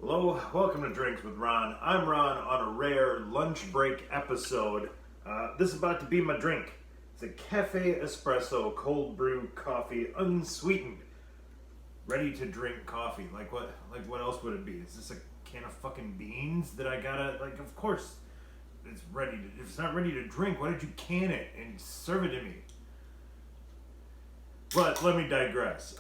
Hello, welcome to Drinks with Ron. I'm Ron on a rare lunch break episode. This is about to be my drink. It's a cafe espresso cold brew coffee, unsweetened, ready to drink coffee. Like what else would it be? Is this a can of fucking beans that I gotta, of course it's ready to, if it's not ready to drink, why did you can it and serve it to me? But let me digress.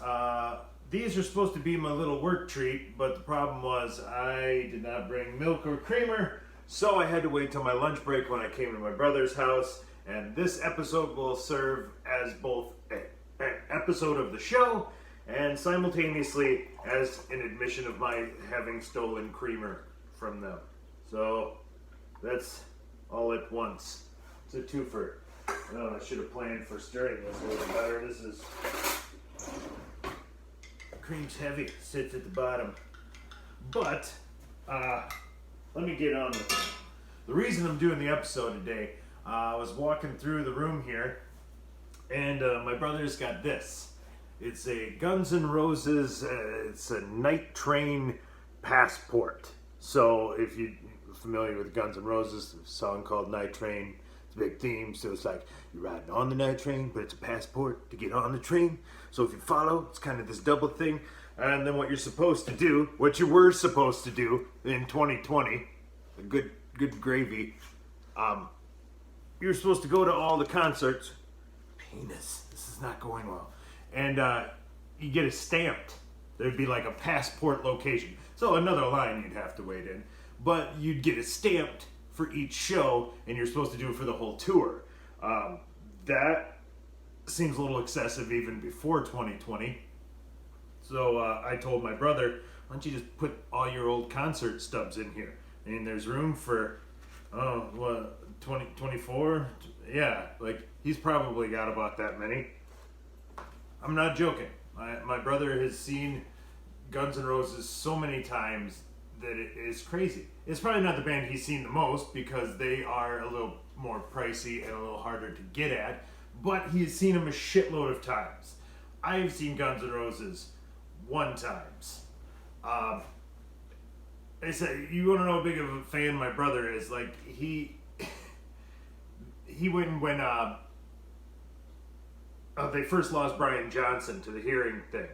These are supposed to be my little work treat, but the problem was I did not bring milk or creamer, so I had to wait till my lunch break when I came to my brother's house, and this episode will serve as both an episode of the show and simultaneously as an admission of my having stolen creamer from them. So that's all at once. It's a twofer. Oh, I should have planned for stirring this a little better. This is... cream's heavy, sits at the bottom. But, let me get on with it. The reason I'm doing the episode today, I was walking through the room here, and my brother's got this. It's a Guns N' Roses, it's a Night Train passport. So, if you're familiar with Guns N' Roses, there's a song called Night Train. It's a big theme, so it's like you're riding on the night train, but it's a passport to get on the train. So if you follow, it's kind of this double thing. And then what you're supposed to do, what you were supposed to do in 2020, a good gravy, you're supposed to go to all the concerts. Penis, this is not going well. And you get it stamped. There'd be like a passport location. So another line you'd have to wait in. But you'd get it stamped for each show, and you're supposed to do it for the whole tour. That seems a little excessive even before 2020. So I told my brother, why don't you just put all your old concert stubs in here? And there's room for, 20, 24? Yeah, like he's probably got about that many. I'm not joking. My brother has seen Guns N' Roses so many times that it is crazy. It's probably not the band he's seen the most because they are a little more pricey and a little harder to get at, but he's seen them a shitload of times. I've seen Guns N' Roses one times. They say, you want to know how big of a fan my brother is? Like, he went when they first lost Brian Johnson to the hearing thing.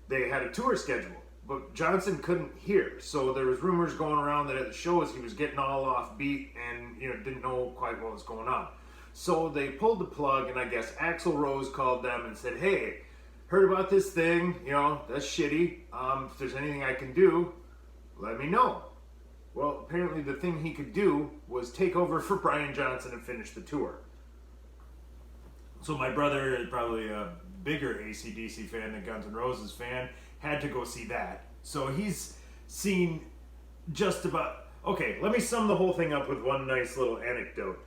They had a tour schedule, but Johnson couldn't hear, so there was rumors going around that at the shows he was getting all off beat and didn't know quite what was going on. So they pulled the plug, and I guess Axl Rose called them and said, "Hey, heard about this thing? That's shitty. If there's anything I can do, let me know." Well, apparently the thing he could do was take over for Brian Johnson and finish the tour. So my brother is probably a bigger AC/DC fan than Guns N' Roses fan. Had to go see that. So he's seen just about... Okay, let me sum the whole thing up with one nice little anecdote.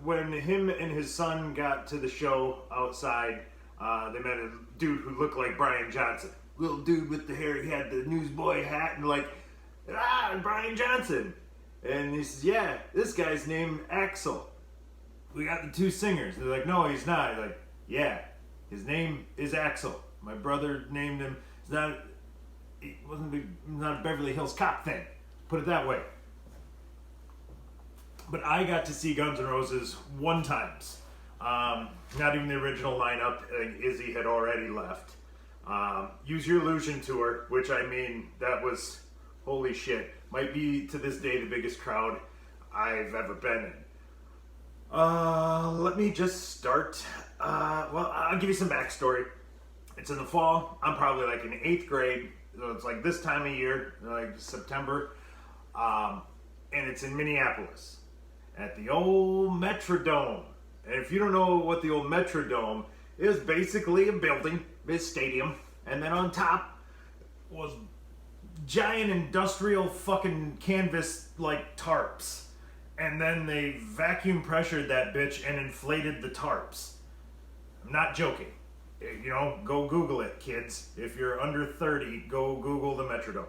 When him and his son got to the show outside, they met a dude who looked like Brian Johnson. Little dude with the hair, he had the newsboy hat and Brian Johnson. And he says, yeah, this guy's named Axl. We got the two singers. They're like, no, he's not. He's like, yeah, his name is Axl. My brother named him. It wasn't not a Beverly Hills Cop thing. Put it that way. But I got to see Guns N' Roses one time. Not even the original lineup. I think Izzy had already left. Use Your Illusion tour, which that was holy shit. Might be to this day the biggest crowd I've ever been in. Let me just start. I'll give you some backstory. It's in the fall. I'm probably like in 8th grade. So it's like this time of year, like September. And it's in Minneapolis at the old Metrodome. And if you don't know what the old Metrodome is, basically a building, a stadium. And then on top was giant industrial fucking canvas like tarps. And then they vacuum pressured that bitch and inflated the tarps. I'm not joking. Go Google it, kids. If you're under 30, go Google the Metrodome.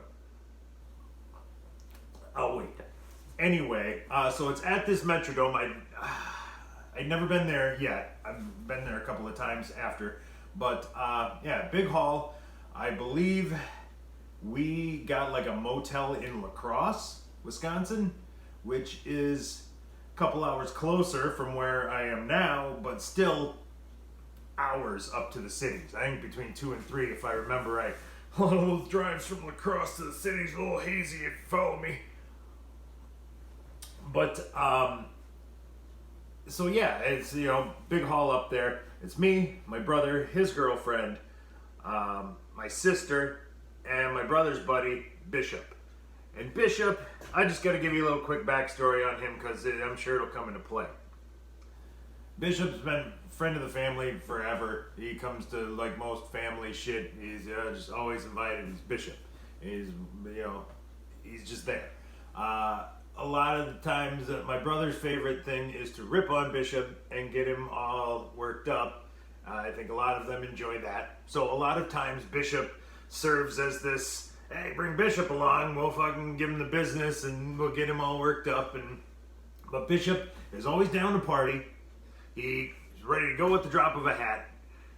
I'll wait. Anyway, so it's at this Metrodome. I'd never been there yet. I've been there a couple of times after. But, big hall. I believe we got like a motel in La Crosse, Wisconsin, which is a couple hours closer from where I am now, but still hours up to the cities. I think between 2 and 3, if I remember right. A lot of those drives from La Crosse to the cities, a little hazy if you follow me. But, so yeah, it's, big haul up there. It's me, my brother, his girlfriend, my sister, and my brother's buddy, Bishop. And Bishop, I just got to give you a little quick backstory on him because I'm sure it'll come into play. Bishop's been a friend of the family forever. He comes to like most family shit. He's just always invited. He's Bishop. He's just there. A lot of the times, my brother's favorite thing is to rip on Bishop and get him all worked up. I think a lot of them enjoy that. So a lot of times Bishop serves as this, hey, bring Bishop along, we'll fucking give him the business and we'll get him all worked up. But Bishop is always down to party. He's ready to go at the drop of a hat.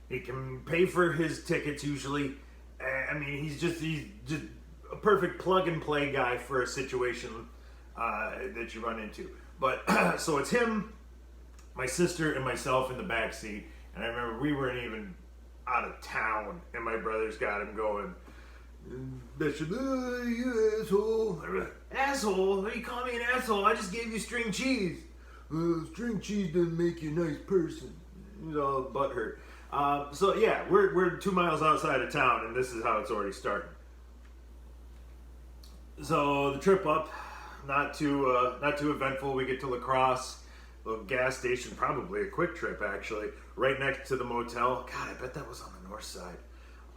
He can pay for his tickets usually. I mean, he's just a perfect plug and play guy for a situation that you run into. But so it's him, my sister, and myself in the back seat. And I remember we weren't even out of town, and my brother's got him going, Bishop, you asshole. Asshole? Why you call me an asshole? I just gave you string cheese. String cheese doesn't make you a nice person. He's all butthurt. So yeah, we're 2 miles outside of town, and this is how it's already starting. So the trip up, not too eventful. We get to La Crosse, little gas station, probably a quick trip actually, right next to the motel. God, I bet that was on the north side.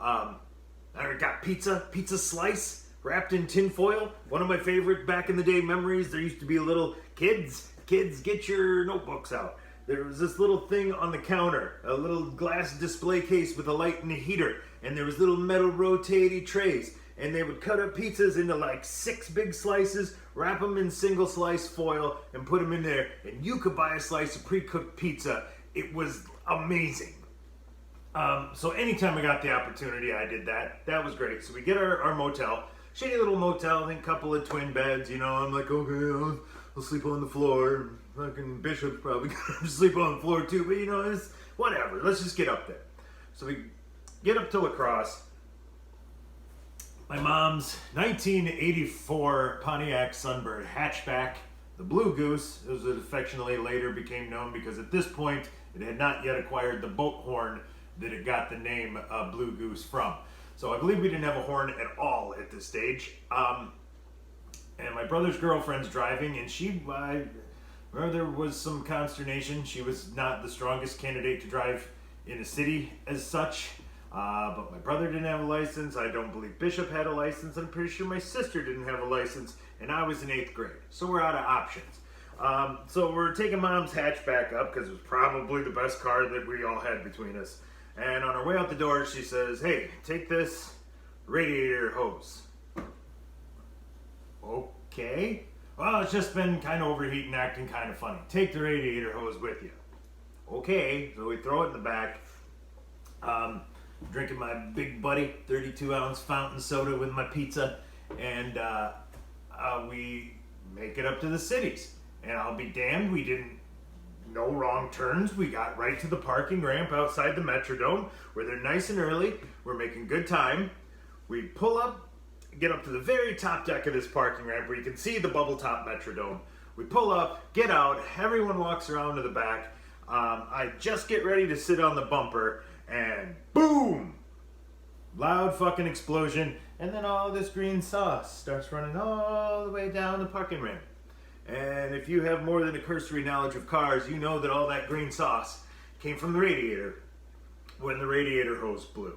I got pizza slice wrapped in tin foil. One of my favorite back in the day memories. There used to be a little kids, get your notebooks out. There was this little thing on the counter, a little glass display case with a light and a heater, and there was little metal rotating trays. And they would cut up pizzas into like 6 big slices, wrap them in single slice foil, and put them in there. And you could buy a slice of pre-cooked pizza. It was amazing. So anytime I got the opportunity, I did that. That was great. So we get our motel. Shitty little motel, I think a couple of twin beds. I'm like, okay, I'll sleep on the floor. Fucking Bishop's probably gonna sleep on the floor too. But it's whatever. Let's just get up there. So we get up to La Crosse. My mom's 1984 Pontiac Sunbird hatchback, the Blue Goose, as it affectionately later became known, because at this point it had not yet acquired the boat horn that it got the name Blue Goose from. So I believe we didn't have a horn at all at this stage. And my brother's girlfriend's driving, and I remember there was some consternation. She was not the strongest candidate to drive in a city as such. But my brother didn't have a license. I don't believe Bishop had a license. I'm pretty sure my sister didn't have a license, and I was in 8th grade. So we're out of options. So we're taking Mom's hatchback up because it was probably the best car that we all had between us. And on our way out the door, she says, hey, take this radiator hose. Okay. Well, it's just been kind of overheating, acting kind of funny. Take the radiator hose with you. Okay. So we throw it in the back. Drinking my big buddy 32-ounce fountain soda with my pizza, and we make it up to the cities. And I'll be damned, we didn't, no wrong turns. We got right to the parking ramp outside the Metrodome, where they're nice and early. We're making good time. We pull up, get up to the very top deck of this parking ramp where you can see the bubble top Metrodome. We pull up, get out, everyone walks around to the back. I just get ready to sit on the bumper, and boom! Loud fucking explosion, and then all this green sauce starts running all the way down the parking ramp. And if you have more than a cursory knowledge of cars, you know that all that green sauce came from the radiator when the radiator hose blew.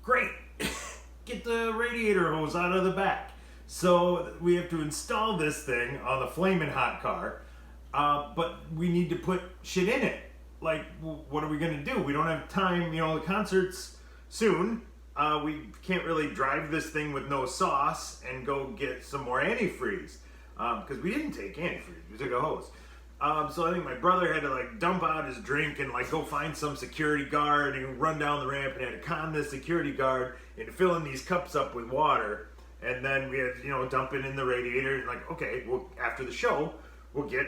Great! Get the radiator hose out of the back. So we have to install this thing on the flaming hot car, but we need to put shit in it. Like, what are we going to do? We don't have time, the concert's soon. We can't really drive this thing with no sauce and go get some more antifreeze. Because we didn't take antifreeze, we took a hose. So I think my brother had to like dump out his drink and like go find some security guard and run down the ramp, and had to con this security guard into filling these cups up with water. And then we had, dump it in the radiator. And like, okay, well, after the show, we'll get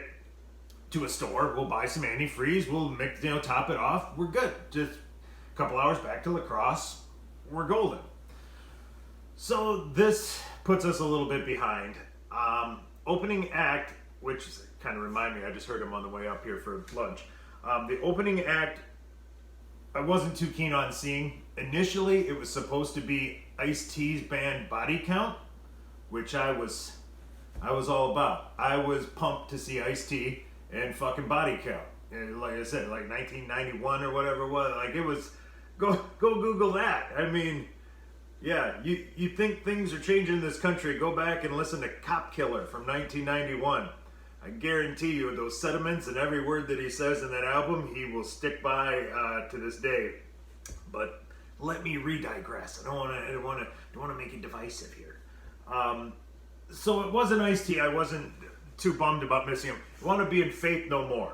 to a store, we'll buy some antifreeze, we'll mix, top it off, we're good. Just a couple hours back to La Crosse, we're golden. So this puts us a little bit behind. Opening act, which kind of remind me, I just heard him on the way up here for lunch. The opening act, I wasn't too keen on seeing. Initially, it was supposed to be Ice-T's band Body Count, which I was all about. I was pumped to see Ice-T and fucking Body Count. And like I said, like 1991 or whatever it was. Like it was, go Google that. I mean, yeah, you think things are changing in this country, go back and listen to Cop Killer from 1991. I guarantee you those sentiments and every word that he says in that album, he will stick by to this day. But let me re-digress. I don't want to make it divisive here. So it wasn't Ice-T. I wasn't too bummed about missing him. I want to be in Faith No More.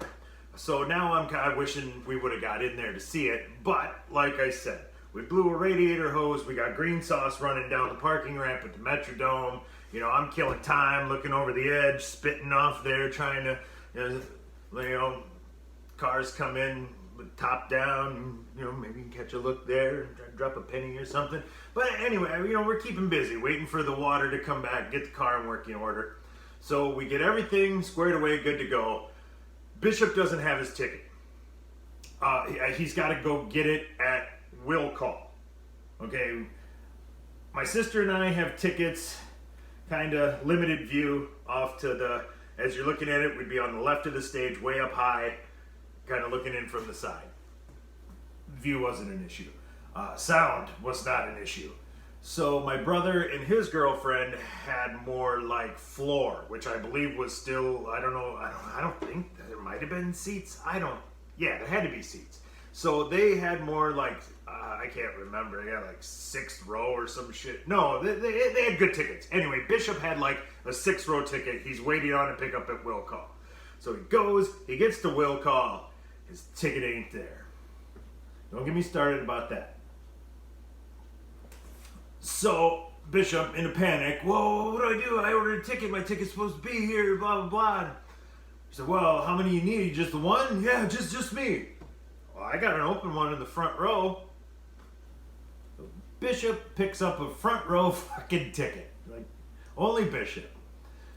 So now I'm kind of wishing we would have got in there to see it. But like I said, we blew a radiator hose. We got green sauce running down the parking ramp at the Metrodome. I'm killing time, looking over the edge, spitting off there, trying to, cars come in with top down, maybe you can catch a look there, drop a penny or something. But anyway, we're keeping busy, waiting for the water to come back, get the car in working order. So we get everything squared away, good to go. Bishop doesn't have his ticket. He's got to go get it at will call. Okay, my sister and I have tickets, kind of limited view off to the, as you're looking at it, we'd be on the left of the stage, way up high, kind of looking in from the side. View wasn't an issue. Sound was not an issue. So my brother and his girlfriend had more like floor, which I believe was still, I don't know, I don't think there might have been seats. Yeah, there had to be seats. So they had more like, I can't remember, yeah, like 6th row or some shit. No, they had good tickets. Anyway, Bishop had like a 6th row ticket. He's waiting on to pick up at will call. So he goes, he gets to will call. His ticket ain't there. Don't get me started about that. So Bishop, in a panic, whoa, what do? I ordered a ticket. My ticket's supposed to be here, blah, blah, blah. He said, well, how many you need? Just the one? Yeah, just me. Well, I got an open one in the front row. So Bishop picks up a front row fucking ticket. Like, only Bishop.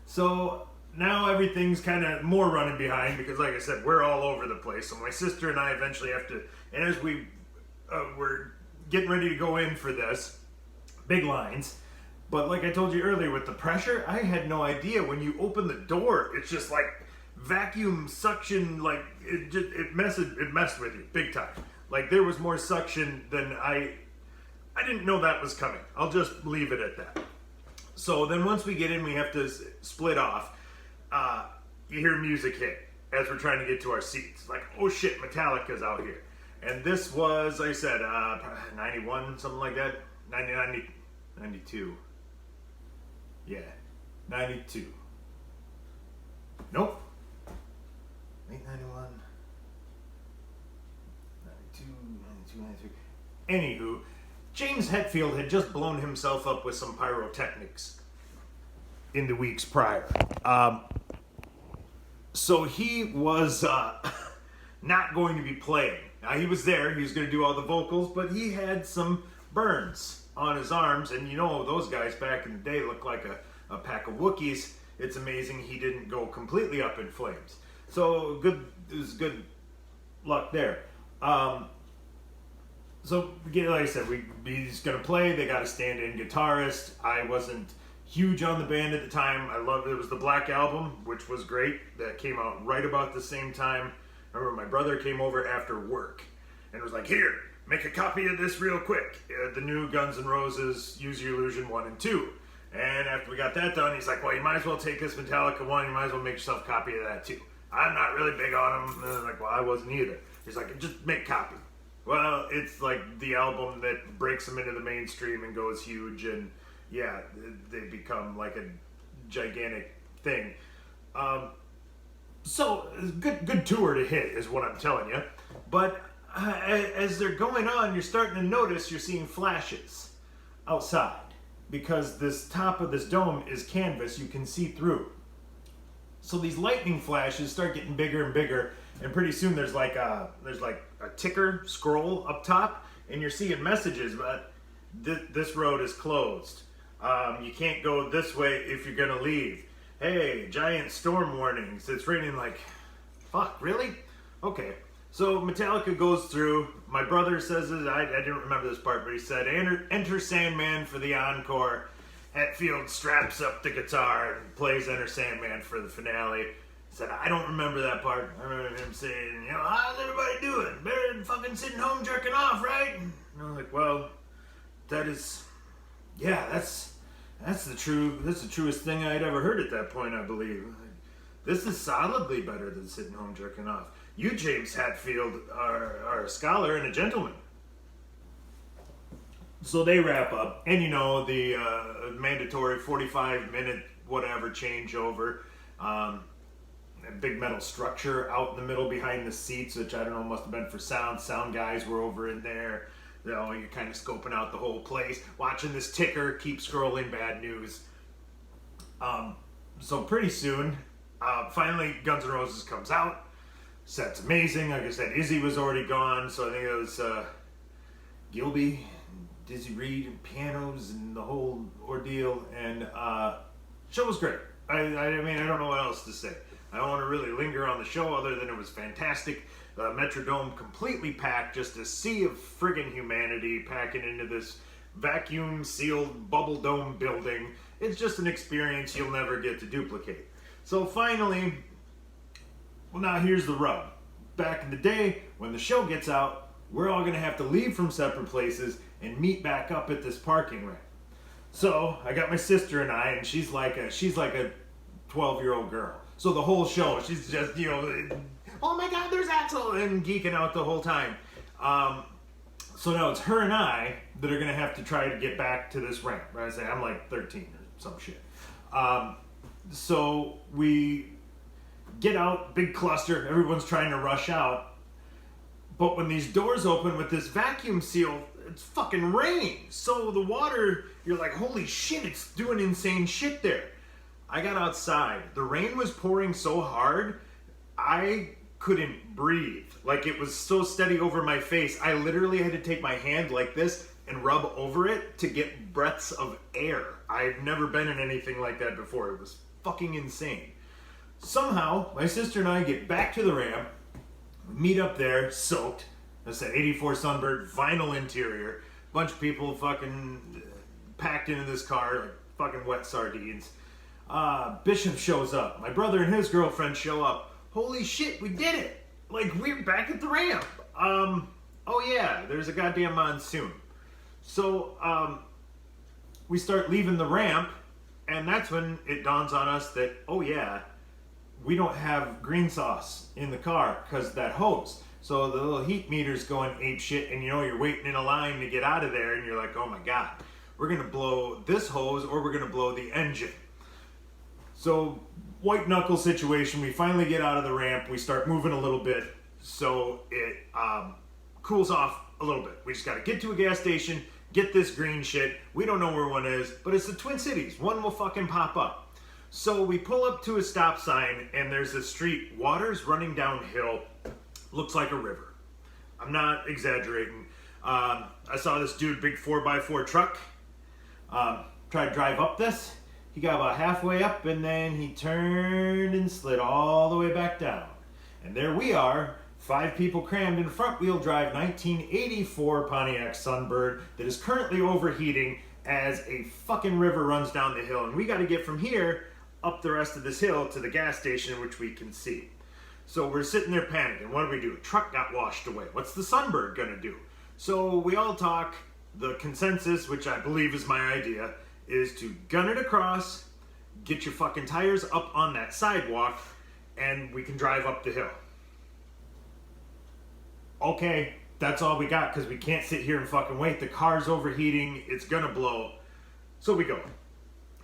So now everything's kind of more running behind because, like I said, we're all over the place. So my sister and I eventually have to, and as we're getting ready to go in for this, big lines. But like I told you earlier, with the pressure, I had no idea. When you open the door, it's just like vacuum suction, like it messed with you big time. Like there was more suction than I didn't know that was coming. I'll just leave it at that. So then once we get in, we have to split off. You hear music hit as we're trying to get to our seats. Like, oh shit, Metallica's out here. And this was, like I said, 91, something like that. 92. Yeah, 92. Nope. Late 91. 92, 93. Anywho, James Hetfield had just blown himself up with some pyrotechnics in the weeks prior. So he was not going to be playing. Now he was there, he was going to do all the vocals, but he had some burns on his arms, and those guys back in the day looked like a pack of Wookiees. It's amazing he didn't go completely up in flames. So it was good luck there. So like I said, he's gonna play. They got a stand-in guitarist. I wasn't huge on the band at the time. I loved it. It was the Black Album, which was great. That came out right about the same time. I remember my brother came over after work and was like, "Here, make a copy of this real quick. The new Guns N' Roses, Use Your Illusion 1 and 2. And after we got that done, he's like, well, you might as well take this Metallica one. You might as well make yourself a copy of that too. I'm not really big on them. And I'm like, well, I wasn't either. He's like, just make a copy. Well, it's like the album that breaks them into the mainstream and goes huge. And yeah, they become like a gigantic thing. So good tour to hit is what I'm telling you. But as they're going on, you're starting to notice you're seeing flashes outside because this top of this dome is canvas you can see through. So these lightning flashes start getting bigger and bigger, and pretty soon there's like a ticker scroll up top, and you're seeing messages, but this road is closed. You can't go this way if you're gonna leave. Hey, giant storm warnings. It's raining like, fuck, really? Okay. So Metallica goes through. My brother says it. I didn't remember this part, but he said, enter Sandman for the encore. Hetfield straps up the guitar and plays Enter Sandman for the finale. He said, I don't remember that part. I remember him saying, how's everybody doing? Better than fucking sitting home jerking off, right? And I'm like, well, that's the truest thing I'd ever heard at that point, I believe. This is solidly better than sitting home jerking off. You, James Hetfield, are a scholar and a gentleman. So they wrap up, and the mandatory 45-minute whatever changeover. A big metal structure out in the middle behind the seats, which I don't know, must have been for sound. Sound guys were over in there. You're kind of scoping out the whole place, watching this ticker keep scrolling, bad news. So pretty soon, finally Guns N' Roses comes out. Set's amazing. Like I said, Izzy was already gone, so I think it was Gilby, Dizzy Reed, and pianos, and the whole ordeal. And show was great. I mean, I don't know what else to say. I don't want to really linger on the show other than it was fantastic. The Metrodome completely packed, just a sea of friggin' humanity packing into this vacuum-sealed bubble dome building. It's just an experience you'll never get to duplicate. So finally, well, now here's the rub. Back in the day, when the show gets out, we're all going to have to leave from separate places and meet back up at this parking ramp. So I got my sister and I, and she's like a 12-year-old girl. So the whole show, she's just, oh my God, there's Axel, and geeking out the whole time. So now it's her and I that are going to have to try to get back to this ramp. Right? I say I'm like 13 or some shit. So we get out, big cluster, everyone's trying to rush out. But when these doors open with this vacuum seal, it's fucking rain. So the water, you're like, holy shit, it's doing insane shit there. I got outside. The rain was pouring so hard, I couldn't breathe. Like, it was so steady over my face. I literally had to take my hand like this and rub over it to get breaths of air. I've never been in anything like that before. It was fucking insane. Somehow, my sister and I get back to the ramp, meet up there, soaked. I said 84 Sunbird, vinyl interior. Bunch of people fucking packed into this car like fucking wet sardines. Bishop shows up. My brother and his girlfriend show up. Holy shit, we did it! Like, we're back at the ramp. Oh yeah, there's a goddamn monsoon. So, we start leaving the ramp, and that's when it dawns on us that, oh yeah, we don't have green sauce in the car because of that hose. So the little heat meter's going ape shit, and you're waiting in a line to get out of there, and you're like, oh my God, we're gonna blow this hose or we're gonna blow the engine. So, white knuckle situation, we finally get out of the ramp, we start moving a little bit, so it cools off a little bit. We just gotta get to a gas station, get this green shit. We don't know where one is, but it's the Twin Cities. One will fucking pop up. So we pull up to a stop sign, and there's a street, water's running downhill, looks like a river. I'm not exaggerating. I saw this dude, big 4x4 truck, try to drive up this. He got about halfway up, and then he turned and slid all the way back down. And there we are, 5 people crammed in a front-wheel drive 1984 Pontiac Sunbird that is currently overheating as a fucking river runs down the hill. And we got to get from here up the rest of this hill to the gas station, which we can see. So we're sitting there panicking. What do we do? A truck got washed away. What's the Sunbird gonna do? So we all talk. The consensus, which I believe is my idea, is to gun it across, get your fucking tires up on that sidewalk, and we can drive up the hill. Okay, that's all we got, because we can't sit here and fucking wait. The car's overheating, it's gonna blow. So we go.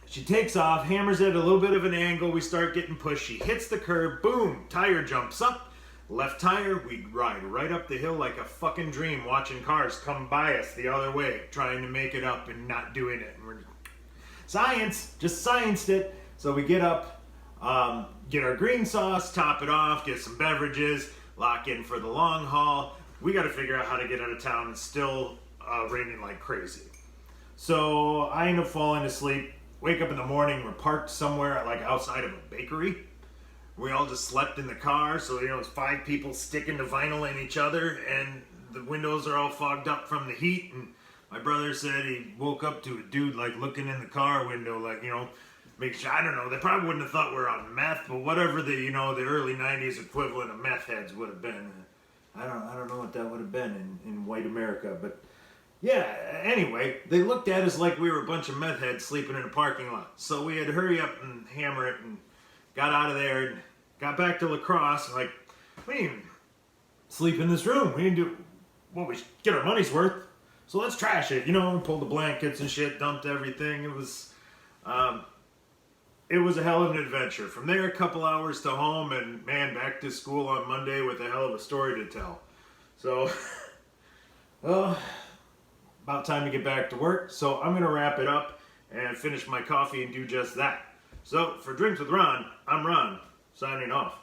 She takes off, hammers at a little bit of an angle. We start getting pushed. She hits the curb. Boom. Tire jumps up. Left tire. We ride right up the hill like a fucking dream, watching cars come by us the other way, trying to make it up and not doing it. And we're science. Just scienced it. So we get up, get our green sauce, top it off, get some beverages, lock in for the long haul. We got to figure out how to get out of town. It's still raining like crazy. So I end up falling asleep. Wake up in the morning, we're parked somewhere like outside of a bakery. We all just slept in the car, so it's 5 people sticking to vinyl in each other, and the windows are all fogged up from the heat. And my brother said he woke up to a dude like looking in the car window, like, make sure, I don't know, they probably wouldn't have thought we were on meth, but whatever the early 90s equivalent of meth heads would have been. I don't know what that would have been in white America, but yeah, anyway, they looked at us like we were a bunch of meth heads sleeping in a parking lot. So we had to hurry up and hammer it and got out of there and got back to La Crosse. Like, we didn't even sleep in this room. We didn't do, we should get our money's worth. So let's trash it. We pulled the blankets and shit, dumped everything. It was a hell of an adventure. From there, a couple hours to home, and man, back to school on Monday with a hell of a story to tell. So, well, about time to get back to work, so I'm going to wrap it up and finish my coffee and do just that. So, for Drinks with Ron, I'm Ron, signing off.